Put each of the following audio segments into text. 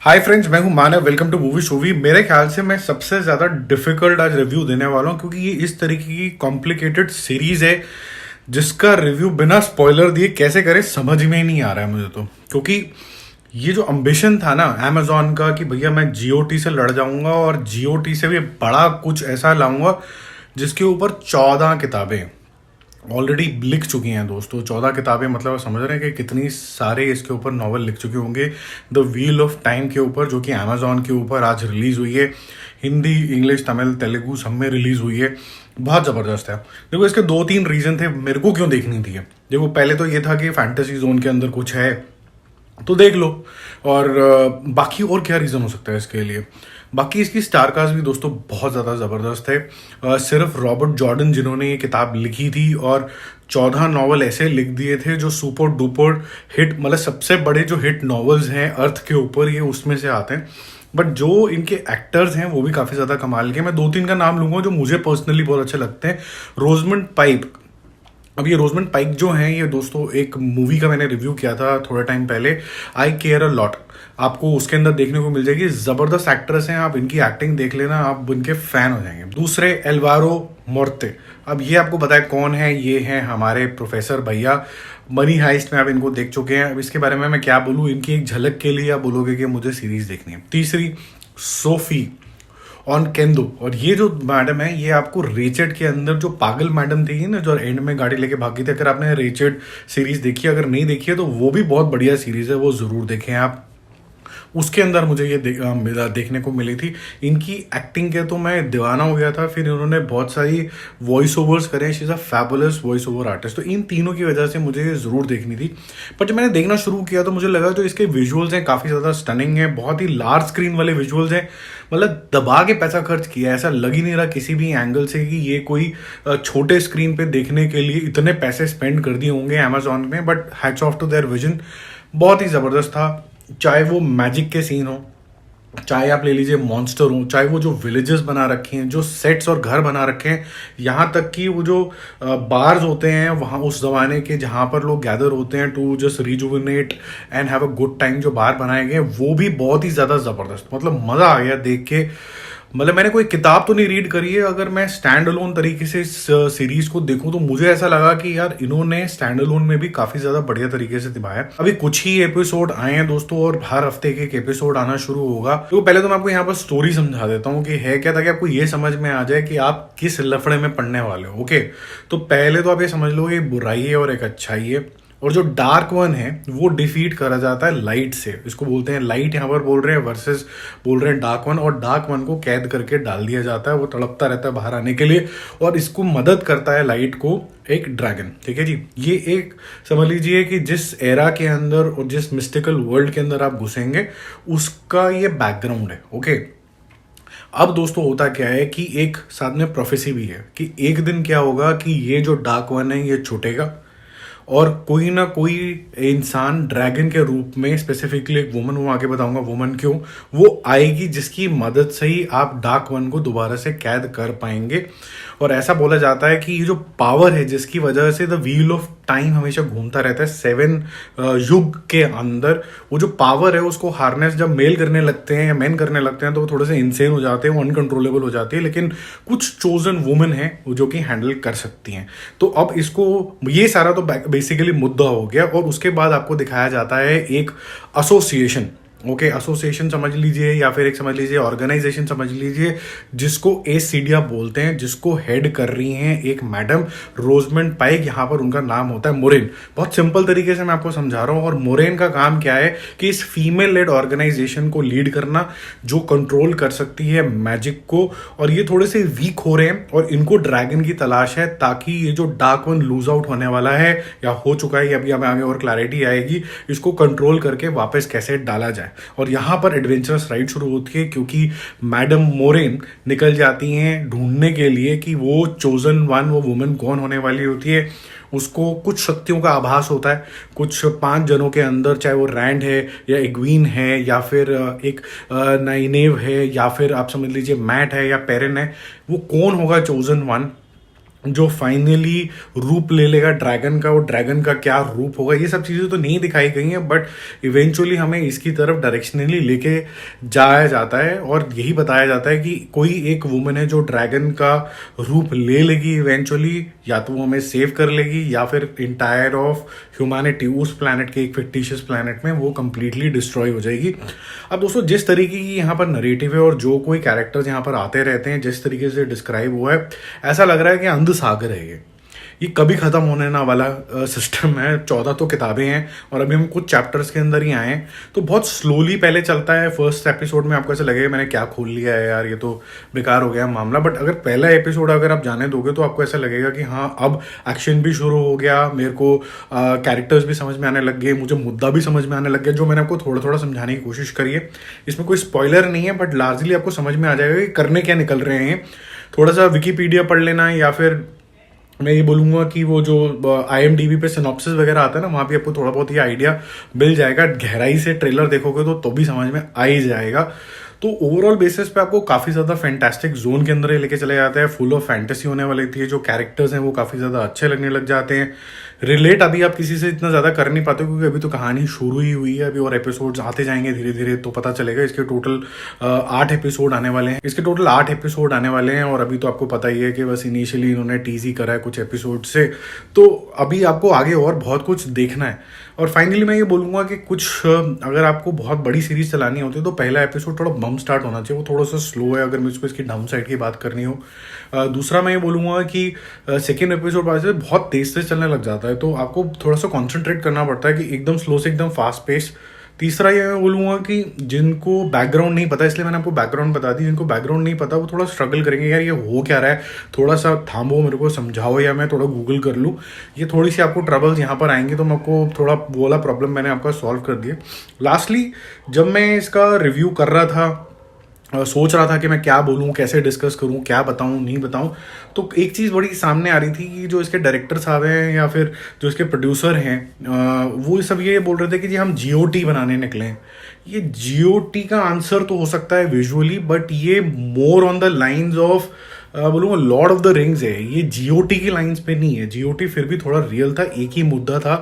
हाय friends, मैं हूं Manav. Welcome to movie showy. मेरे ख्याल से मैं सबसे ज़्यादा डिफिकल्ट आज रिव्यू देने वाला हूं क्योंकि ये इस तरीके की कॉम्प्लिकेटेड सीरीज है जिसका रिव्यू बिना स्पॉइलर दिए कैसे करें समझ में ही नहीं आ रहा है मुझे। तो क्योंकि ये जो अम्बिशन था ना अमेजोन का कि भैया मैं जीओटी से लड़ जाऊंगा और जीओटी से भी बड़ा कुछ ऐसा लाऊंगा जिसके ऊपर 14 किताबें ऑलरेडी लिख चुकी हैं दोस्तों। 14 किताबें मतलब समझ रहे हैं कि कितनी सारे इसके ऊपर नॉवल लिख चुके होंगे। द व्हील ऑफ टाइम के ऊपर, जो कि अमेजोन के ऊपर आज रिलीज हुई है। हिंदी, इंग्लिश, तमिल, तेलुगु सब में रिलीज हुई है। बहुत ज़बरदस्त है। देखो, इसके 2-3 रीज़न थे मेरे को क्यों देखनी थी। देखो, पहले तो ये था कि फैंटेसी जोन के अंदर कुछ है तो देख लो। और बाकी और क्या रीज़न हो सकता है इसके लिए। बाकी इसकी स्टार कास्ट भी दोस्तों बहुत ज़्यादा ज़बरदस्त है। सिर्फ रॉबर्ट जॉर्डन जिन्होंने ये किताब लिखी थी और 14 नॉवल ऐसे लिख दिए थे जो सुपर डुपर हिट, मतलब सबसे बड़े जो हिट नॉवल्स हैं अर्थ के ऊपर, ये उसमें से आते हैं। बट जो इनके एक्टर्स हैं वो भी काफ़ी ज़्यादा कमाल के। मैं 2-3 का नाम लूँगा जो मुझे पर्सनली बहुत अच्छे लगते हैं। रोजमंड पाइक। अब ये रोजमंड पाइक जो हैं, ये दोस्तों एक मूवी का मैंने रिव्यू किया था थोड़ा टाइम पहले, आई केयर अ लॉट। आपको उसके अंदर देखने को मिल जाएगी। ज़बरदस्त एक्ट्रेस हैं, आप इनकी एक्टिंग देख लेना, आप इनके फैन हो जाएंगे। दूसरे एल्वारो मोर्ते। अब ये आपको पता है कौन है, ये हैं हमारे प्रोफेसर भैया। मनी हाइस्ट में आप इनको देख चुके हैं। अब इसके बारे में मैं क्या बोलूँ, इनकी एक झलक के लिए आप बोलोगे कि मुझे सीरीज देखनी है। तीसरी सोफी ऑन केंदो। और ये जो मैडम है, ये आपको रेचेड के अंदर जो पागल मैडम थी ना, जो एंड में गाड़ी लेके भागी थी, अगर आपने रेचेड सीरीज देखी, अगर नहीं देखी है तो वो भी बहुत बढ़िया सीरीज है, वो जरूर देखें आप। उसके अंदर मुझे ये देखने को मिली थी। इनकी एक्टिंग के तो मैं दीवाना हो गया था। फिर इन्होंने बहुत सारी वॉइस ओवर्स करे। She is a fabulous voice over artist. तो इन तीनों की वजह से मुझे ये ज़रूर देखनी थी। पर जब मैंने देखना शुरू किया तो मुझे लगा जो इसके विजुअल्स हैं काफ़ी ज़्यादा स्टनिंग है। बहुत ही लार्ज स्क्रीन वाले विजुअल्स हैं। मतलब दबा के पैसा खर्च किया, ऐसा लग ही नहीं रहा किसी भी एंगल से कि ये कोई छोटे स्क्रीन पे देखने के लिए इतने पैसे स्पेंड कर दिए होंगे अमेजोन में। But hats off to their vision, बहुत ही ज़बरदस्त था। चाहे वो मैजिक के सीन हो, चाहे आप ले लीजिए मॉन्स्टर हो, चाहे वो जो विलेजेस बना रखे हैं, जो सेट्स और घर बना रखे हैं, यहाँ तक कि वो जो बार्स होते हैं वहाँ उस ज़माने के जहाँ पर लोग गैदर होते हैं to just rejuvenate and have a good time, जो बार बनाए गए वो भी बहुत ही ज़्यादा ज़बरदस्त। मतलब मज़ा आ गया देख के। मतलब मैंने कोई किताब तो नहीं रीड करी है, अगर मैं स्टैंड अलोन तरीके से इस सीरीज को देखूं तो मुझे ऐसा लगा कि यार इन्होंने स्टैंड अलोन में भी काफी ज्यादा बढ़िया तरीके से दिखाया। अभी कुछ ही एपिसोड आए हैं दोस्तों और हर हफ्ते एक एपिसोड आना शुरू होगा। तो पहले तो मैं आपको यहाँ पर स्टोरी समझा देता हूँ कि है क्या, ताकि आपको ये समझ में आ जाए कि आप किस लफड़े में पढ़ने वाले हो। ओके, तो पहले तो आप ये समझ लो, एक बुराई है और एक अच्छाई है। और जो डार्क वन है वो डिफीट करा जाता है लाइट से। इसको बोलते हैं लाइट, यहाँ पर बोल रहे हैं, वर्सेस बोल रहे हैं डार्क वन। और डार्क वन को कैद करके डाल दिया जाता है, वो तड़पता रहता है बाहर आने के लिए। और इसको मदद करता है लाइट को एक ड्रैगन। ठीक है जी, ये एक समझ लीजिए कि जिस एरा के अंदर और जिस मिस्टिकल वर्ल्ड के अंदर आप घुसेंगे उसका ये बैकग्राउंड है। ओके, अब दोस्तों होता क्या है कि एक साथ में प्रोफेसी भी है कि एक दिन क्या होगा कि ये जो डार्क वन है ये छूटेगा और कोई ना कोई इंसान ड्रैगन के रूप में, स्पेसिफिकली एक वुमन, वो आगे बताऊंगा वुमन क्यों, वो आएगी जिसकी मदद से ही आप डार्क वन को दोबारा से कैद कर पाएंगे। और ऐसा बोला जाता है कि ये जो पावर है जिसकी वजह से द व्हील ऑफ टाइम हमेशा घूमता रहता है 7 युग के अंदर, वो जो पावर है उसको हार्नेस जब मेल करने लगते हैं या मैन करने लगते हैं तो वो थोड़े से इंसेन हो जाते हैं, वो अनकंट्रोलेबल हो जाती है। लेकिन कुछ चोजन वुमेन है जो कि हैंडल कर सकती हैं। तो अब इसको, ये सारा तो बेसिकली मुद्दा हो गया। और उसके बाद आपको दिखाया जाता है एक एसोसिएशन। ओके, एसोसिएशन समझ लीजिए या फिर एक समझ लीजिए ऑर्गेनाइजेशन समझ लीजिए, जिसको एसीडिया बोलते हैं, जिसको हेड कर रही हैं एक मैडम रोजमंड पाइक। यहाँ पर उनका नाम होता है मोरेन। बहुत सिंपल तरीके से मैं आपको समझा रहा हूँ। और मोरेन का काम क्या है कि इस फीमेल लेड ऑर्गेनाइजेशन को लीड करना, जो कंट्रोल कर सकती है मैजिक को। और ये थोड़े से वीक हो रहे हैं और इनको ड्रैगन की तलाश है, ताकि ये जो डार्क वन लूज आउट होने वाला है या हो चुका है, अभी हमें आगे और क्लैरिटी आएगी, इसको कंट्रोल करके वापस कैसे डाला जाए। और यहाँ पर एडवेंचरस राइड शुरू होती है क्योंकि मैडम मोरेन निकल जाती हैं ढूंढने के लिए कि वो चोजन वन, वो वुमेन कौन होने वाली होती है। उसको कुछ शक्तियों का आभास होता है कुछ 5 जनों के अंदर, चाहे वो रैंड है या इग्वीन है या फिर एक नाइनेव है या फिर आप समझ लीजिए मैट है या पेरेन है। वो कौन होगा चोजन वन, जो फाइनली रूप ले लेगा ड्रैगन का, वो ड्रैगन का क्या रूप होगा, ये सब चीज़ें तो नहीं दिखाई गई हैं, बट इवेंचुअली हमें इसकी तरफ डायरेक्शनली लेके जाया जाता है और यही बताया जाता है कि कोई एक वुमन है जो ड्रैगन का रूप ले लेगी इवेंचुअली, या तो वो हमें सेव कर लेगी या फिर इंटायर ऑफ ह्यूमैनिटी उस प्लैनेट के एक फिक्टिशियस प्लैनेट में वो कंप्लीटली डिस्ट्रॉय हो जाएगी। अब दोस्तों जिस तरीके की यहाँ पर नरेटिव है और जो कोई कैरेक्टर्स यहाँ पर आते रहते हैं, जिस तरीके से डिस्क्राइब हुआ है, ऐसा लग रहा है कि अंध सागर है ये कभी खत्म होने ना वाला सिस्टम है। 14 तो किताबें हैं और अभी हम कुछ चैप्टर्स के अंदर ही आए हैं, तो बहुत स्लोली पहले चलता है। फर्स्ट एपिसोड में आपको ऐसा लगेगा मैंने क्या खोल लिया है यार, ये तो बेकार हो गया मामला, बट अगर पहला एपिसोड अगर आप जाने दोगे तो आपको ऐसा लगेगा कि हाँ अब एक्शन भी शुरू हो गया, मेरे को कैरेक्टर्स भी समझ में आने लग गए, मुझे मुद्दा भी समझ में आने लग गया, जो मैंने आपको थोड़ा थोड़ा समझाने की कोशिश करी है। इसमें कोई स्पॉइलर नहीं है, बट लार्जली आपको समझ में आ जाएगा कि करने क्या निकल रहे हैं। थोड़ा सा विकीपीडिया पढ़ लेना, या फिर मैं ये बोलूँगा कि वो जो IMDb पे सिनॉप्सिस वगैरह आता है ना, वहाँ भी आपको थोड़ा बहुत ये आइडिया मिल जाएगा। गहराई से ट्रेलर देखोगे तो भी समझ में आ ही जाएगा। तो ओवरऑल बेसिस पे आपको काफ़ी ज़्यादा फैंटास्टिक जोन के अंदर ये लेके चले जाते हैं। फुल ऑफ फैंटेसी होने वाली थी। जो कैरेक्टर्स हैं वो काफ़ी ज़्यादा अच्छे लगने लग जाते हैं। रिलेट अभी आप किसी से इतना ज़्यादा कर नहीं पाते क्योंकि अभी तो कहानी शुरू ही हुई है, अभी और एपिसोड्स आते जाएंगे धीरे धीरे, तो पता चलेगा। इसके टोटल 8 एपिसोड आने वाले हैं, और अभी तो आपको पता ही है कि बस इनिशियली इन्होंने टीज ही करा है कुछ एपिसोड से, तो अभी आपको आगे और बहुत कुछ देखना है। और फाइनली मैं ये बोलूँगा कि कुछ अगर आपको बहुत बड़ी सीरीज चलानी होती है तो पहला एपिसोड थोड़ा बम स्टार्ट होना चाहिए, वो थोड़ा सा स्लो है अगर मुझको इसकी डाउन साइड की बात करनी हो। दूसरा मैं ये बोलूँगा कि सेकेंड एपिसोड बाद से बहुत तेज से चलने लग जाता है, तो आपको थोड़ा सा कॉन्सेंट्रेट करना पड़ता है कि एकदम स्लो से एकदम फास्ट पेस। तीसरा ये मैं बोलूँगा कि जिनको बैकग्राउंड नहीं पता, इसलिए मैंने आपको बैकग्राउंड बता दी, जिनको बैकग्राउंड नहीं पता वो थोड़ा स्ट्रगल करेंगे, यार ये हो क्या रहा है, थोड़ा सा थामो, मेरे को समझाओ या मैं थोड़ा गूगल कर लूँ। ये थोड़ी सी आपको ट्रबल्स यहाँ पर आएंगे, तो मैं आपको थोड़ा वो वाला प्रॉब्लम मैंने आपका सॉल्व कर दिया। लास्टली जब मैं इसका रिव्यू कर रहा था, सोच रहा था कि मैं क्या बोलूँ, कैसे डिस्कस करूँ, क्या बताऊँ नहीं बताऊँ, तो एक चीज़ बड़ी सामने आ रही थी कि जो इसके डायरेक्टर साहब हैं या फिर जो इसके प्रोड्यूसर हैं, वो सब ये बोल रहे थे कि जी हम GOT बनाने निकले हैं। ये GOT का आंसर तो हो सकता है विजुअली, बट ये more on the lines of बोलूँगा लॉर्ड ऑफ द रिंग्स है। ये GOT की लाइन्स पे नहीं है। GOT फिर भी थोड़ा रियल था, एक ही मुद्दा था,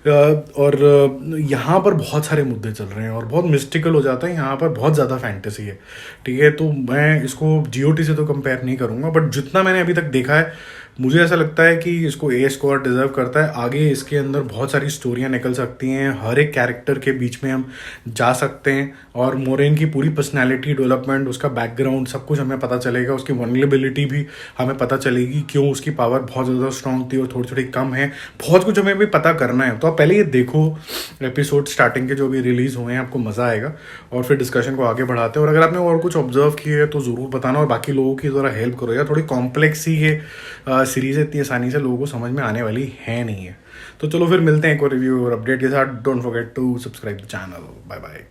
और यहाँ पर बहुत सारे मुद्दे चल रहे हैं और बहुत मिस्टिकल हो जाता है। यहाँ पर बहुत ज़्यादा फैंटेसी है, ठीक है। तो मैं इसको GOT से तो कंपेयर नहीं करूँगा, बट जितना मैंने अभी तक देखा है मुझे ऐसा लगता है कि इसको A स्कोर डिजर्व करता है। आगे इसके अंदर बहुत सारी स्टोरियाँ निकल सकती हैं, हर एक कैरेक्टर के बीच में हम जा सकते हैं, और मोरेन की पूरी पर्सनैलिटी डेवलपमेंट, उसका बैकग्राउंड, सब कुछ हमें पता चलेगा। उसकी वनरेबिलिटी भी हमें पता चलेगी, क्यों उसकी पावर बहुत ज़्यादा स्ट्रांग थी और थोड़ी थोड़ी कम है। बहुत कुछ हमें भी पता करना है। तो आप पहले ये देखो एपिसोड स्टार्टिंग के जो भी रिलीज़ हुए हैं, आपको मज़ा आएगा और फिर डिस्कशन को आगे बढ़ाते हैं। और अगर आपने और कुछ ऑब्जर्व किए है तो ज़रूर बताना, और बाकी लोगों की ज़रा हेल्प करो यार। थोड़ी कॉम्प्लेक्स ही ये सीरीज़ इतनी आसानी से लोगों को समझ में आने वाली है नहीं है। तो चलो फिर मिलते हैं एक और रिव्यू और अपडेट के साथ। Don't forget to subscribe the channel. Bye bye.